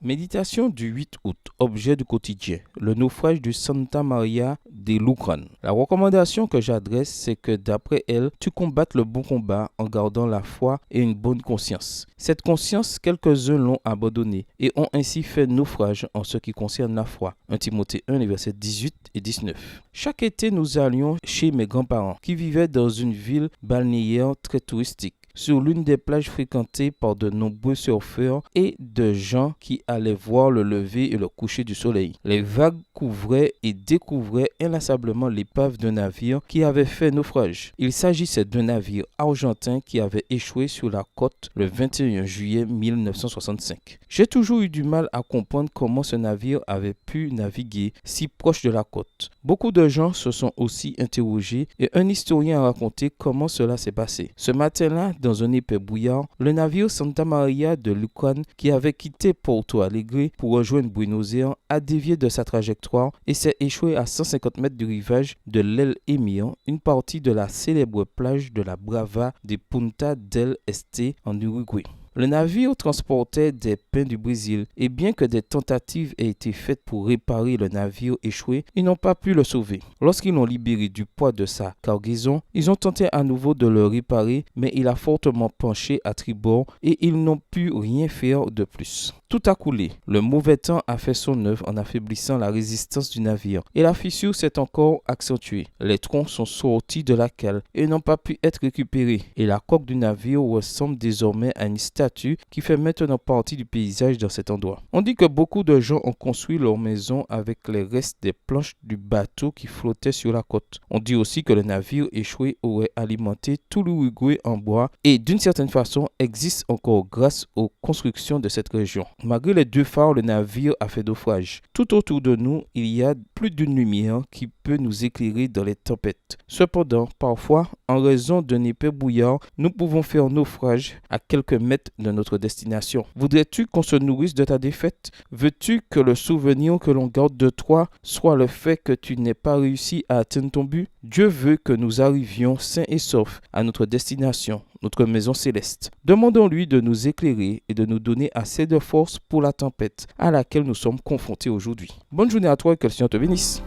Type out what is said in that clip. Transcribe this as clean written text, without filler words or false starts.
Méditation du 8 août, objet du quotidien, le naufrage du Santa Maria de Luján. La recommandation que j'adresse, c'est que d'après elle, tu combattes le bon combat en gardant la foi et une bonne conscience. Cette conscience, quelques-uns l'ont abandonnée et ont ainsi fait naufrage en ce qui concerne la foi. 1 Timothée 1, les versets 18 et 19. Chaque été, nous allions chez mes grands-parents qui vivaient dans une ville balnéaire très touristique, sur l'une des plages fréquentées par de nombreux surfeurs et de gens qui allaient voir le lever et le coucher du soleil. Les vagues couvraient et découvraient inlassablement l'épave d'un navire qui avait fait naufrage. Il s'agissait d'un navire argentin qui avait échoué sur la côte le 21 juillet 1965. J'ai toujours eu du mal à comprendre comment ce navire avait pu naviguer si proche de la côte. Beaucoup de gens se sont aussi interrogés et un historien a raconté comment cela s'est passé. Ce matin-là, dans un épais brouillard, le navire Santa Maria de Luján, qui avait quitté Porto Alegre pour rejoindre Buenos Aires, a dévié de sa trajectoire et s'est échoué à 150 mètres du rivage de l'El Émir, une partie de la célèbre plage de la Brava de Punta del Este en Uruguay. Le navire transportait des pins du Brésil et bien que des tentatives aient été faites pour réparer le navire échoué, ils n'ont pas pu le sauver. Lorsqu'ils l'ont libéré du poids de sa cargaison, ils ont tenté à nouveau de le réparer, mais il a fortement penché à tribord et ils n'ont pu rien faire de plus. Tout a coulé. Le mauvais temps a fait son œuvre en affaiblissant la résistance du navire et la fissure s'est encore accentuée. Les troncs sont sortis de la cale et n'ont pas pu être récupérés et la coque du navire ressemble désormais à une statue qui fait maintenant partie du paysage dans cet endroit. On dit que beaucoup de gens ont construit leur maison avec les restes des planches du bateau qui flottait sur la côte. On dit aussi que le navire échoué aurait alimenté tout l'Uruguay en bois et d'une certaine façon existe encore grâce aux constructions de cette région. Malgré les deux phares, le navire a fait naufrage. Tout autour de nous, il y a plus d'une lumière qui peut nous éclairer dans les tempêtes. Cependant, parfois, en raison d'un épais brouillard, nous pouvons faire naufrage à quelques mètres de notre destination. Voudrais-tu qu'on se nourrisse de ta défaite? Veux-tu que le souvenir que l'on garde de toi soit le fait que tu n'aies pas réussi à atteindre ton but? Dieu veut que nous arrivions sains et saufs à notre destination, notre maison céleste. Demandons-lui de nous éclairer et de nous donner assez de force pour la tempête à laquelle nous sommes confrontés aujourd'hui. Bonne journée à toi et que le Seigneur te bénisse.